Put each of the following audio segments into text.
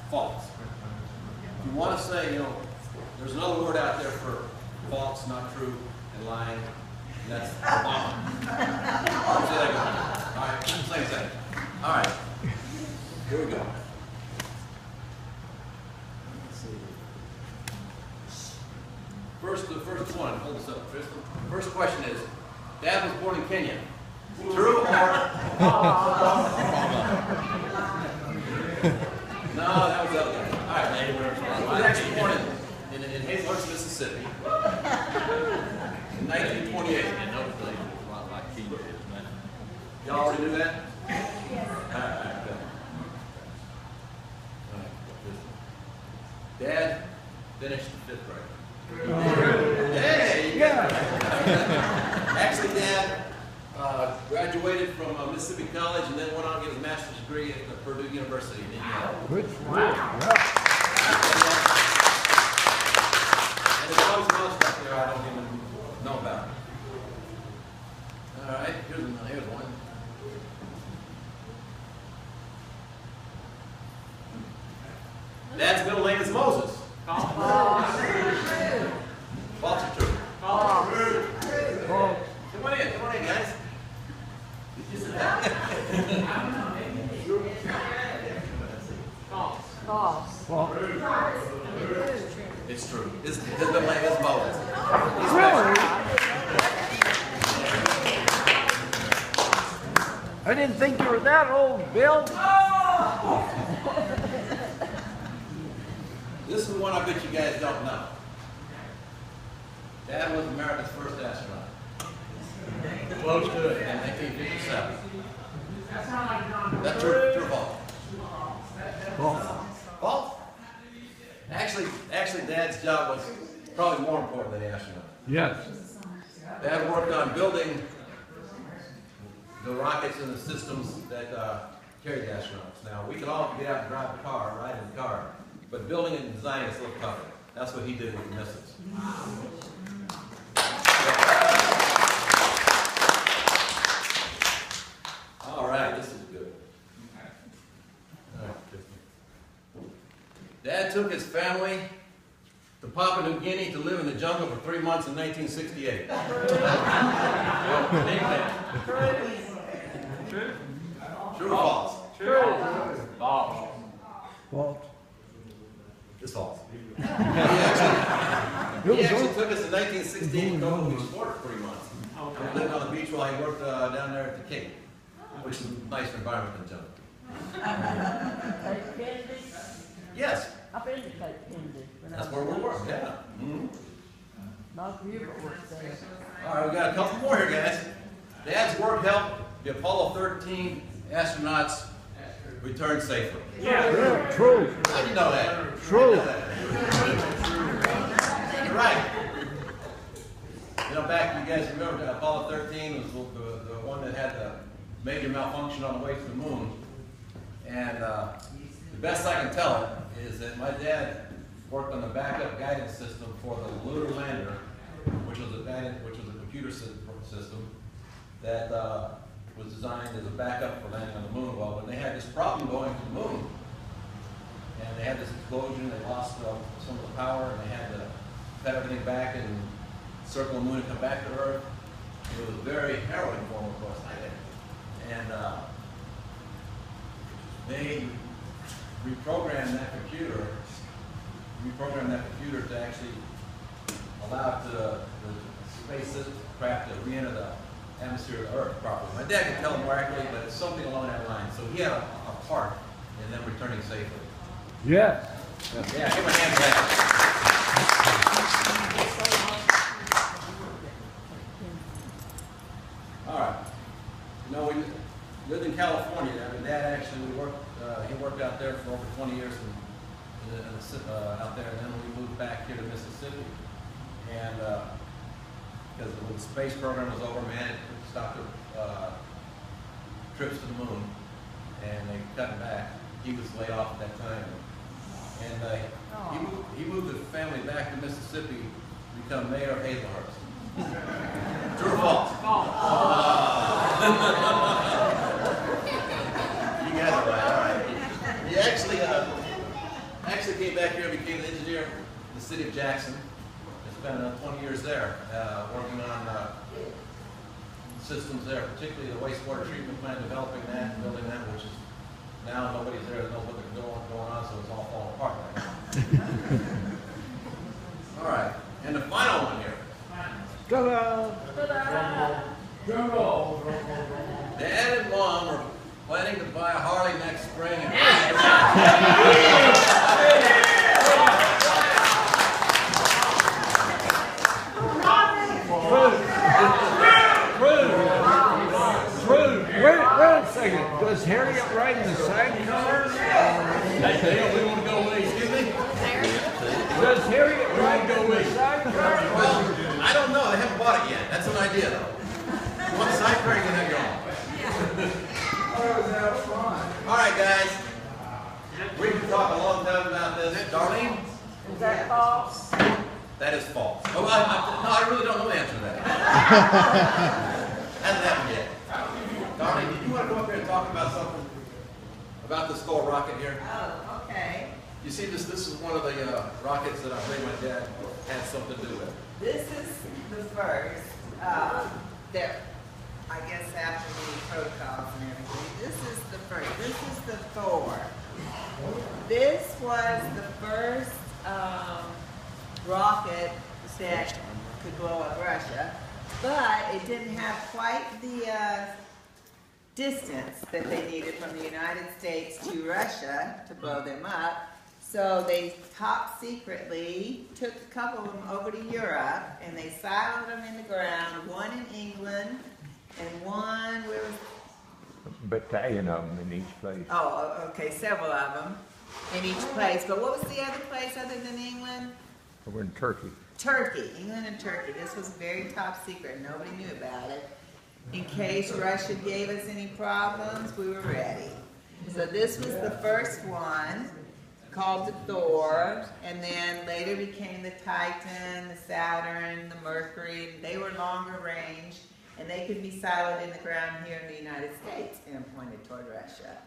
false. If you want to say, you know, there's another word out there for false, not true, and lying, and that's Obama. I'll say that again. All right, same thing. All right, here we go. The first one, hold this up, Tristan. First question is, Dad was born in Kenya. True or? No, that was the other guy. All right, he was actually born in Hazelhurst, Mississippi, in 1928. And those places a lot like Kenya is, man. Y'all already knew that? All right, good. All right, Dad finished the 5th grade. Hey, you got it. Actually, Dad graduated from Mississippi College and then went on to get his master's degree at Purdue University in Indiana. Wow. And there's always some other stuff there I don't even know about. All right, here's one. Dad's middle name is Moses. False or true? Come on in, guys. Did you sit down? False. It's true. His middle name is Moses. Really? I didn't think you were that old, Bill. This is one I bet you guys don't know. Dad was America's first astronaut. Close to it. In 1957. That's true or false? False. False? Actually, Dad's job was probably more important than the astronaut. Yes. Dad worked on building the rockets and the systems that carried the astronauts. Now, we could all get out and drive the car, ride in the car, but building and designing is a little tougher. That's what he did with the missiles. All right, this is good. All right. Dad took his family to Papua New Guinea to live in the jungle for 3 months in 1968. True or false? False. False. It's false. He actually took us in 1968 to go to the sport for 3 months. We lived on the beach while he worked down there at the Cape, which is a nicer environment than jungle. Cape Kennedy? Yes, I've been to Cape Kennedy. that's where we were. Yeah. Mm-hmm. Not Hubert was there. All right, we got a couple more here, guys. Dad's work helped the Apollo 13 astronauts return safely. Yeah, true. How do you know that? True. You're right. You know, back, you guys remember Apollo 13 was the one that had the major malfunction on the way to the moon. And the best I can tell it is that my dad worked on the backup guidance system for the lunar lander, which was a computer system that was designed as a backup for landing on the moon. Well, when they had this problem going to the moon, and they had this explosion, they lost some of the power, and they had to cut everything back and circle the moon and come back to Earth. It was very harrowing for them, of course, and they reprogrammed that computer to actually allow the spacecraft to re-enter the atmosphere of the Earth properly. My dad could tell him more accurately, but it's something along that line. So he had a part in them returning safely. Yes. Yeah, give him a hand for that. All right. You know, we lived in California. My dad actually he worked out there for over 20 years out there, and then we moved back here to Mississippi. And because when the space program was over, man, it stopped the trips to the moon, and they cut him back. He was laid off at that time. And he moved the family back to Mississippi to become mayor of Hazelhurst. True or false? You guys are right. All right. He actually came back here and became an engineer in the city of Jackson. I spent 20 years there, working on systems there, particularly the wastewater treatment plant, developing that and building that, which is now nobody's there that knows what they're going on, so it's all falling apart right now. All right, and the final one here. Dad and Mom are planning to buy a Harley next spring. Wait a second. Does Harriet ride in the sidecar? Hey, Dale, we want to go with you. Excuse me? Does Harriet ride in the sidecar? Well, I don't know. They haven't bought it yet. That's an idea, though. One sidecar, you can have your own. All right, guys. We can talk a long time about this. Darlene? Is that false? That is false. Oh, no, I really don't know the answer to that. Hasn't happened yet. Darlene, did you want to go up here and talk about something? About this Thor rocket here? Oh, okay. You see, this is one of the rockets that I believe my dad had something to do with. This is the first, that, I guess after the protocols and everything, this is the first. This is the Thor. This was the first rocket that could blow up Russia, but it didn't have quite the distance that they needed from the United States to Russia to blow them up. So they top secretly took a couple of them over to Europe and they siloed them in the ground, one in England and one, where was, Battalion of them in each place. oh, okay, several of them in each place. But what was the other place other than England? We're in Turkey. Turkey, England and Turkey. This was very top secret. Nobody knew about it. In case Russia gave us any problems, we were ready. So this was the first one, called the Thor, and then later became the Titan, the Saturn, the Mercury. They were longer range, and they could be siloed in the ground here in the United States and pointed toward Russia.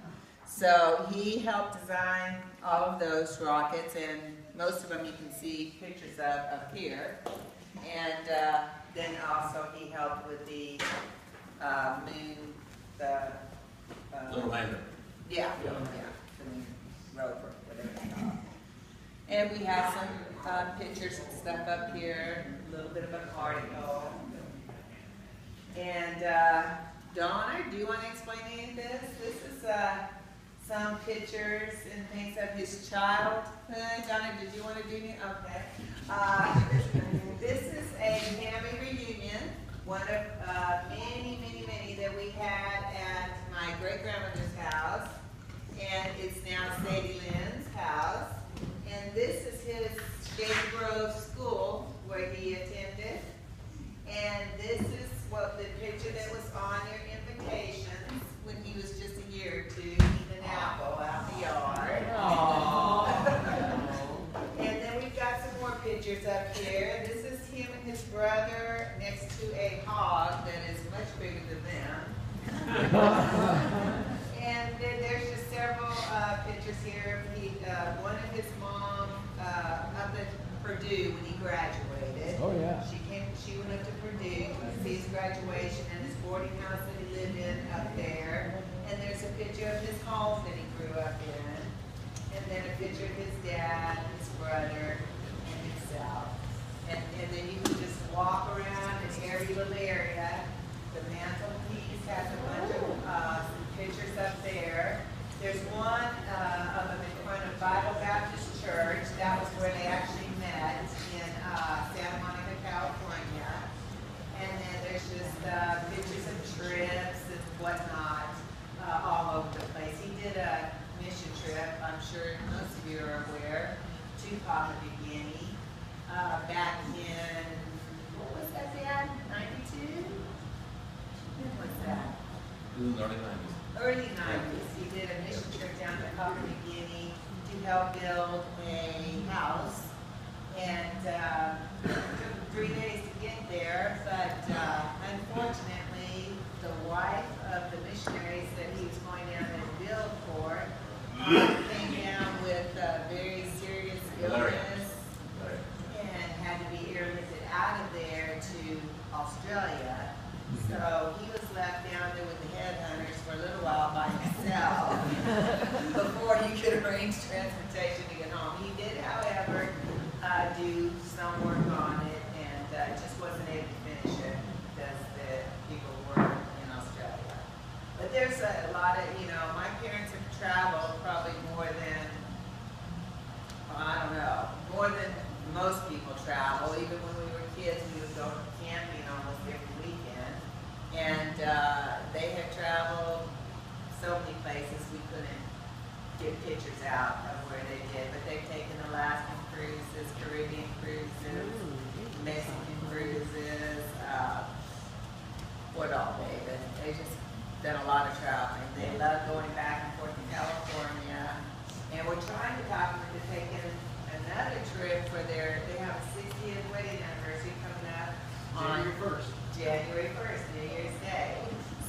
So he helped design all of those rockets, and most of them you can see pictures of up here. And then also he helped with the moon, the Little lander. yeah, the moon rover, whatever it's called. And we have some pictures and stuff up here, a little bit of an article. And Donna, do you want to explain any of this? This is some pictures and things of his childhood. Donna, did you want to do any? Okay. This is a family reunion, one of many that we had at my great-grandmother's house. And it's now Sadie Lynn's house. And this is his Shady Grove School where he attended. And this is what the picture that was on your invitations when he was just a year or two eating an apple out in the yard. And then we've got some more pictures up here. This is him and his brother next to a hog that is much bigger than them. And then there's just several pictures here. One of his mom up at Purdue when he graduated. Oh, yeah. She went up to Purdue to see his graduation and his boarding house that he lived in up there. And there's a picture of his home that he grew up in. And then a picture of his dad, his brother, and himself. And then you can just walk around in every little area. The mantelpiece has a bunch of pictures up there. There's one of them in front of Bible Baptist Church. That was where they actually met in Santa Monica, California. And then there's just pictures of trips and whatnot all over the place. He did a mission trip, I'm sure most of you are aware, to Papua New Guinea back in, what was that, Dad? 92? When was that? In the early 90s. Early 90s. He did a mission trip down to Papua New Guinea to help build a house. And it took 3 days to get there, but unfortunately, the wife of the missionaries that he was going down there to build for came down with very serious could arrange transportation to get home. He did, however, do some work on it, and just wasn't able to finish it because the people were in Australia. But there's a lot of, my parents have traveled probably more than, I don't know, more than most people travel. Even when we were kids, we would go camping almost every weekend. And they have traveled so many places we couldn't get pictures out of where they did. But they've taken Alaskan cruises, Caribbean cruises, Mexican cruises, what all, David? They just done a lot of traveling. They love going back and forth to California. And we're trying to talk them into taking another trip for they have a 60th wedding anniversary coming up on January 1st, New Year's Day.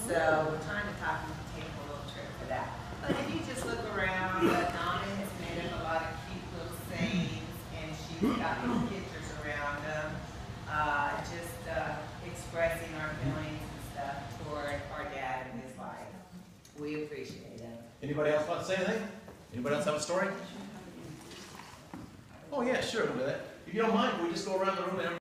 So we're trying to talk them to take a little trip for that. But if you just look around, Donna has made up a lot of cute little sayings, and she's got these pictures around them, just expressing our feelings and stuff toward our dad and his life. We appreciate it. Anybody else want to say anything? Anybody else have a story? Oh yeah, sure, we'll do that. If you don't mind, can we just go around the room and